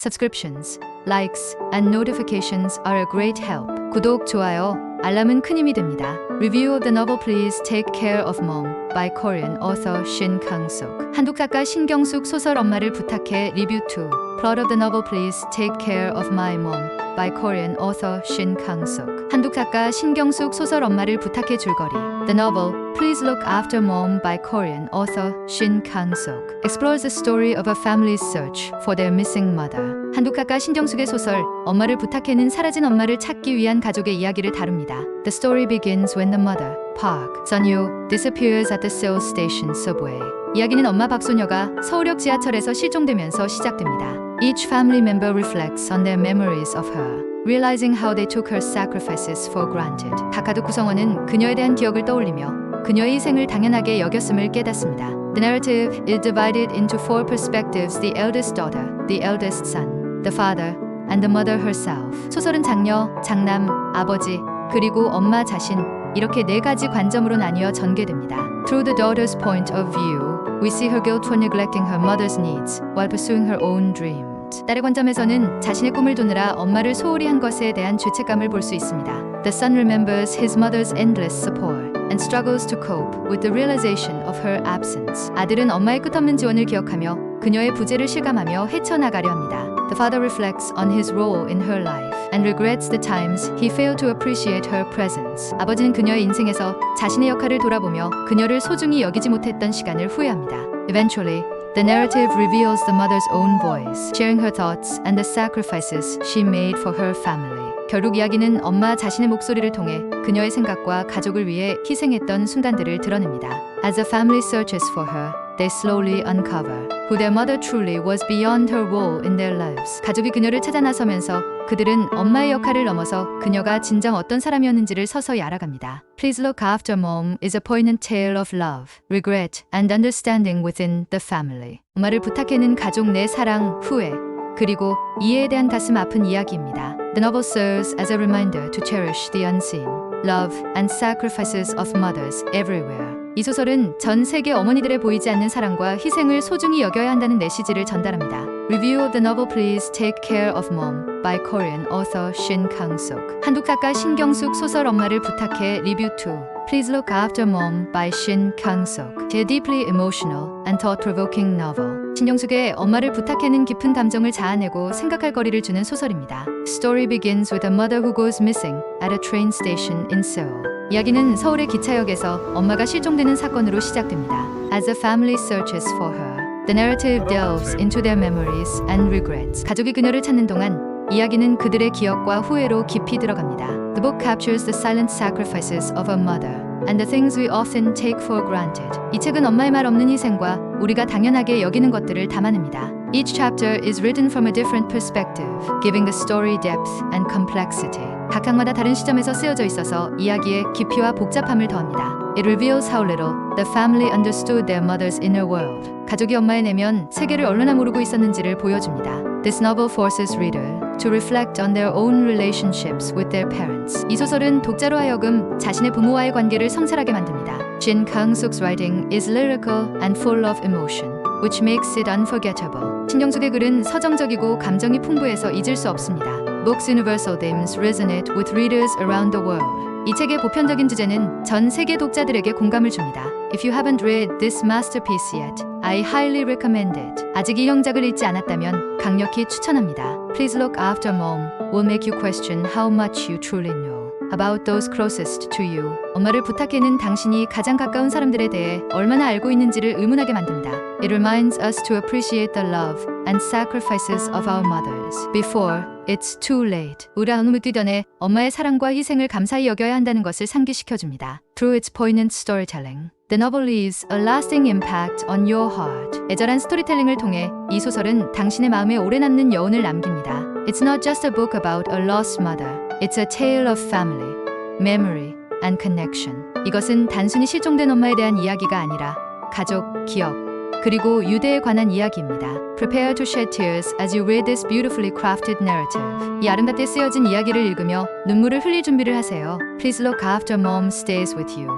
Subscriptions, likes, and notifications are a great help. 구독, 좋아요, 알람은 큰 힘이 됩니다. Review of the novel Please Take Care of Mom by Korean author Shin Kang-suk. 한국 작가 신경숙 소설 엄마를 부탁해 리뷰 2. Plot of the novel Please Take Care of My Mom by Korean author Shin Kang-suk. 한국 작가 신경숙 소설 엄마를 부탁해 줄거리. The novel Please Look After Mom by Korean author Shin Kang-suk explores the story of a family's search for their missing mother. 한국 작가 신경숙의 소설 엄마를 부탁해는 사라진 엄마를 찾기 위한 가족의 이야기를 다룹니다. The story begins when the mother, Park Sun-yoo, disappears at the Seoul Station subway. 이야기는 엄마 박소녀가 서울역 지하철에서 실종되면서 시작됩니다. Each family member reflects on their memories of her, realizing how they took her sacrifices for granted. 각 가족 구성원은 그녀에 대한 기억을 떠올리며 그녀의 희생을 당연하게 여겼음을 깨닫습니다. The narrative is divided into 4 perspectives: the eldest daughter, the eldest son, the father, and the mother herself. 소설은 장녀, 장남, 아버지, 그리고 엄마 자신 이렇게 4가지 관점으로 나뉘어 전개됩니다. Through the daughter's point of view, we see her guilt for neglecting her mother's needs while pursuing her own dreams. 딸의 관점에서는 자신의 꿈을 두느라 엄마를 소홀히 한 것에 대한 죄책감을 볼 수 있습니다. The son remembers his mother's endless support and struggles to cope with the realization of her absence. 아들은 엄마의 끝없는 지원을 기억하며 그녀의 부재를 실감하며 헤쳐나가려 합니다. The father reflects on his role in her life and regrets the times he failed to appreciate her presence. 아버지는 그녀의 인생에서 자신의 역할을 돌아보며 그녀를 소중히 여기지 못했던 시간을 후회합니다. Eventually, the narrative reveals the mother's own voice, sharing her thoughts and the sacrifices she made for her family. 결국 이야기는 엄마 자신의 목소리를 통해 그녀의 생각과 가족을 위해 희생했던 순간들을 드러냅니다. As the family searches for her, they slowly uncover who their mother truly was beyond her role in their lives. 가족이 그녀를 찾아 나서면서 그들은 엄마의 역할을 넘어서 그녀가 진정 어떤 사람이었는지를 서서히 알아갑니다. Please Look After Mom is a poignant tale of love, regret, and understanding within the family. 엄마를 부탁해는 가족 내 사랑, 후회, 그리고 이해에 대한 가슴 아픈 이야기입니다. The novel serves as a reminder to cherish the unseen, love, and sacrifices of mothers everywhere. 이 소설은 전 세계 어머니들의 보이지 않는 사랑과 희생을 소중히 여겨야 한다는 메시지를 전달합니다. Review of the novel Please Take Care of Mom by Korean author Shin Kang-suk. 한국 작가 신경숙 소설 엄마를 부탁해 리뷰 2. Please Look After Mom by Shin Kang-suk. A deeply emotional and thought-provoking novel. 신경숙의 엄마를 부탁해는 깊은 감정을 자아내고 생각할 거리를 주는 소설입니다. Story begins with a mother who goes missing at a train station in Seoul. 이야기는 서울의 기차역에서 엄마가 실종되는 사건으로 시작됩니다. As the family searches for her, the narrative delves into their memories and regrets. 가족이 그녀를 찾는 동안 이야기는 그들의 기억과 후회로 깊이 들어갑니다. The book captures the silent sacrifices of a mother and the things we often take for granted. 이 책은 엄마의 말 없는 희생과 우리가 당연하게 여기는 것들을 담아냅니다. Each chapter is written from a different perspective, giving the story depth and complexity. 각 항마다 다른 시점에서 쓰여져 있어서 이야기의 깊이와 복잡함을 더합니다. It reveals how little the family understood their mother's inner world. 가족이 엄마의 내면 세계를 얼마나 모르고 있었는지를 보여줍니다. This novel forces reader to reflect on their own relationships with their parents. 이 소설은 독자로 하여금 자신의 부모와의 관계를 성찰하게 만듭니다. Shin Kang-suk's writing is lyrical and full of emotion, which makes it unforgettable. 신경숙의 글은 서정적이고 감정이 풍부해서 잊을 수 없습니다. Books' universal themes resonate with readers around the world. 이 책의 보편적인 주제는 전 세계 독자들에게 공감을 줍니다. If you haven't read this masterpiece yet, I highly recommend it. 아직 이 명작을 읽지 않았다면 강력히 추천합니다. Please Look After Mom will make you question how much you truly know about those closest to you. 엄마를 부탁해는 당신이 가장 가까운 사람들에 대해 얼마나 알고 있는지를 의문하게 만듭니다. It reminds us to appreciate the love and sacrifices of our mothers before it's too late. 우리가 어느 묻기 전에 엄마의 사랑과 희생을 감사히 여겨야 한다는 것을 상기시켜줍니다. Through its poignant storytelling, the novel leaves a lasting impact on your heart. 애절한 스토리텔링을 통해 이 소설은 당신의 마음에 오래 남는 여운을 남깁니다. It's not just a book about a lost mother. It's a tale of family, memory, and connection. 이것은 단순히 실종된 엄마에 대한 이야기가 아니라 가족, 기억, 그리고 유대에 관한 이야기입니다. Prepare to shed tears as you read this beautifully crafted narrative. 이 아름답게 쓰여진 이야기를 읽으며 눈물을 흘릴 준비를 하세요. Please Look After Mom stays with you,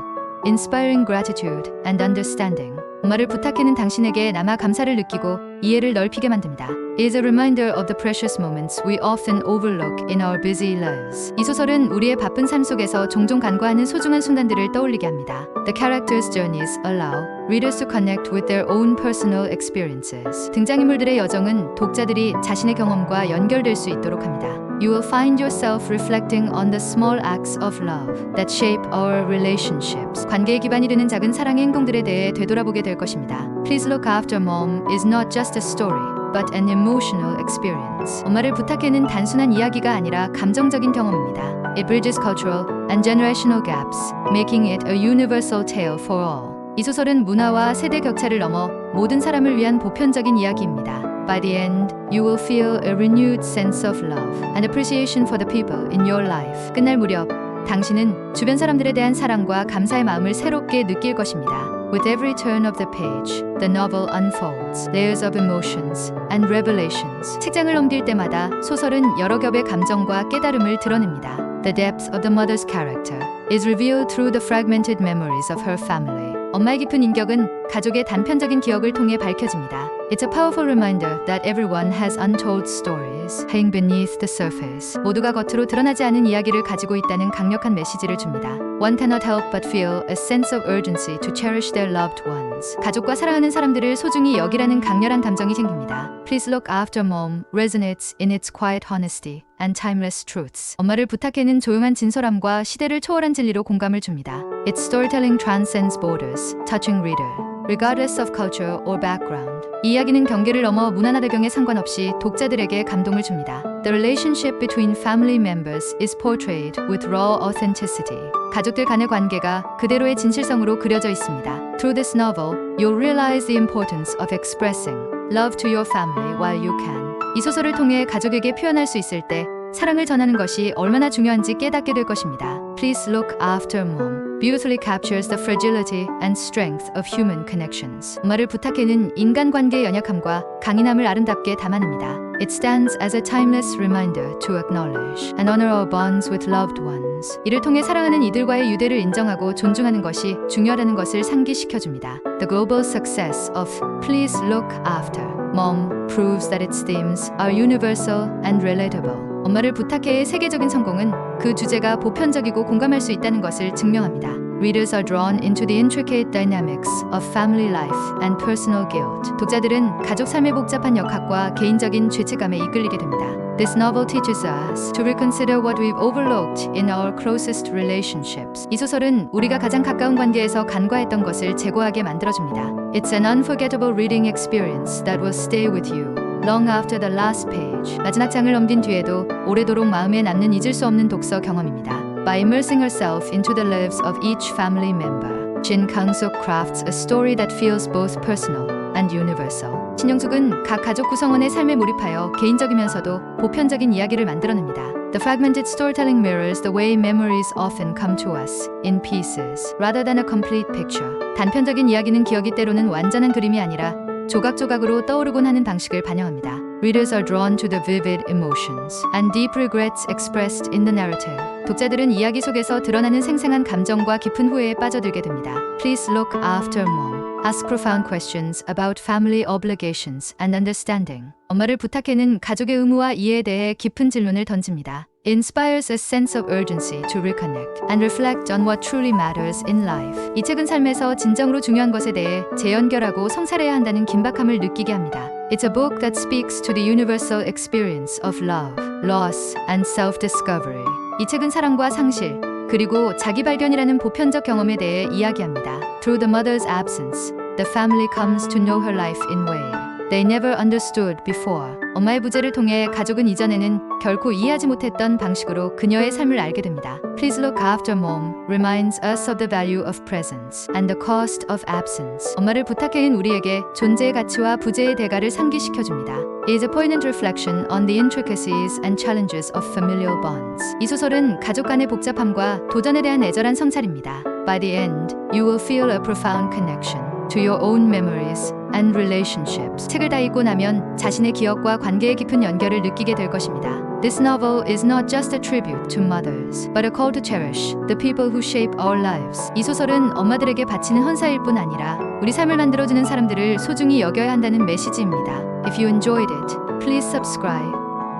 inspiring gratitude and understanding. 엄마를 부탁해는 당신에게 남아 감사를 느끼고 이해를 넓히게 만듭니다. is a reminder of the precious moments we often overlook in our busy lives. 이 소설은 우리의 바쁜 삶 속에서 종종 간과하는 소중한 순간들을 떠올리게 합니다. The characters' journeys allow readers to connect with their own personal experiences. 등장인물들의 여정은 독자들이 자신의 경험과 연결될 수 있도록 합니다. You will find yourself reflecting on the small acts of love that shape our relationships. 관계의 기반이 되는 작은 사랑의 행동들에 대해 되돌아보게 될 것입니다. Please Look After Mom is not just a story, but an emotional experience. 엄마를 부탁해는 단순한 이야기가 아니라 감정적인 경험입니다. It bridges cultural and generational gaps, making it a universal tale for all. 이 소설은 문화와 세대 격차를 넘어 모든 사람을 위한 보편적인 이야기입니다. By the end, you will feel a renewed sense of love and appreciation for the people in your life. 끝날 무렵, 당신은 주변 사람들에 대한 사랑과 감사의 마음을 새롭게 느낄 것입니다. With every turn of the page, the novel unfolds layers of emotions and revelations. 책장을 넘길 때마다 소설은 여러 겹의 감정과 깨달음을 드러냅니다. The depth of the mother's character is revealed through the fragmented memories of her family. 엄마의 깊은 인격은 가족의 단편적인 기억을 통해 밝혀집니다. It's a powerful reminder that everyone has untold stories hanging beneath the surface. 모두가 겉으로 드러나지 않은 이야기를 가지고 있다는 강력한 메시지를 줍니다. One cannot help but feel a sense of urgency to cherish their loved ones. 가족과 사랑하는 사람들을 소중히 여기라는 강렬한 감정이 생깁니다. Please Look After Mom resonates in its quiet honesty and timeless truths. 엄마를 부탁해는 조용한 진솔함과 시대를 초월한 진리로 공감을 줍니다. Its storytelling transcends borders, touching reader, regardless of culture or background. 이 이야기는 경계를 넘어 문화나 배경에 상관없이 독자들에게 감동을 줍니다. The relationship between family members is portrayed with raw authenticity. 가족들 간의 관계가 그대로의 진실성으로 그려져 있습니다. Through this novel, you'll realize the importance of expressing love to your family while you can. 이 소설을 통해 가족에게 표현할 수 있을 때 사랑을 전하는 것이 얼마나 중요한지 깨닫게 될 것입니다. Please Look After Mom beautifully captures the fragility and strength of human connections. 엄마를 부탁해는 인간관계의 연약함과 강인함을 아름답게 담아냅니다. It stands as a timeless reminder to acknowledge and honor our bonds with loved ones. 이를 통해 사랑하는 이들과의 유대를 인정하고 존중하는 것이 중요하다는 것을 상기시켜줍니다. The global success of Please Look After Mom proves that its themes are universal and relatable. 엄마를 부탁해의 세계적인 성공은 그 주제가 보편적이고 공감할 수 있다는 것을 증명합니다. Readers are drawn into the intricate dynamics of family life and personal guilt. 독자들은 가족 삶의 복잡한 역학과 개인적인 죄책감에 이끌리게 됩니다. This novel teaches us to reconsider what we've overlooked in our closest relationships. 이 소설은 우리가 가장 가까운 관계에서 간과했던 것을 재고하게 만들어줍니다. It's an unforgettable reading experience that will stay with you long after the last page. 마지막 장을 넘긴 뒤에도 오래도록 마음에 남는 잊을 수 없는 독서 경험입니다. By immersing herself into the lives of each family member, Shin Kang-suk crafts a story that feels both personal and universal. 신영숙은 각 가족 구성원의 삶에 몰입하여 개인적이면서도 보편적인 이야기를 만들어냅니다. The fragmented storytelling mirrors the way memories often come to us in pieces, rather than a complete picture. 단편적인 이야기는 기억이 때로는 완전한 그림이 아니라 조각조각으로 떠오르곤 하는 방식을 반영합니다. Readers are drawn to the vivid emotions and deep regrets expressed in the narrative. 독자들은 이야기 속에서 드러나는 생생한 감정과 깊은 후회에 빠져들게 됩니다. Please Look After Mom ask profound questions about family obligations and understanding. 엄마를 부탁해는 가족의 의무와 이해에 대해 깊은 질문을 던집니다. It inspires a sense of urgency to reconnect and reflect on what truly matters in life. 이 책은 삶에서 진정으로 중요한 것에 대해 재연결하고 성찰해야 한다는 긴박함을 느끼게 합니다. It's a book that speaks to the universal experience of love, loss, and self-discovery. 이 책은 사랑과 상실, 그리고 자기 발견이라는 보편적 경험에 대해 이야기합니다. Through the mother's absence, the family comes to know her life in ways they never understood before. 엄마의 부재를 통해 가족은 이전에는 결코 이해하지 못했던 방식으로 그녀의 삶을 알게 됩니다. Please Look After Mom reminds us of the value of presence and the cost of absence. 엄마를 부탁해인 우리에게 존재의 가치와 부재의 대가를 상기시켜줍니다. It is a poignant reflection on the intricacies and challenges of familial bonds. 이 소설은 가족 간의 복잡함과 도전에 대한 애절한 성찰입니다. By the end, you will feel a profound connection to your own memories and relationships. 책을 다 읽고 나면 자신의 기억과 관계의 깊은 연결을 느끼게 될 것입니다. This novel is not just a tribute to mothers, but a call to cherish the people who shape our lives. 이 소설은 엄마들에게 바치는 헌사일 뿐 아니라 우리 삶을 만들어주는 사람들을 소중히 여겨야 한다는 메시지입니다. If you enjoyed it, Please subscribe,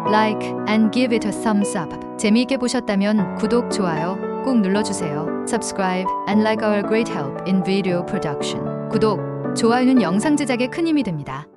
like, and give it a thumbs up. 재미있게 보셨다면 구독, 좋아요 꼭 눌러주세요. Subscribe and like our great help in video production. 구독, 좋아요는 영상 제작에 큰 힘이 됩니다.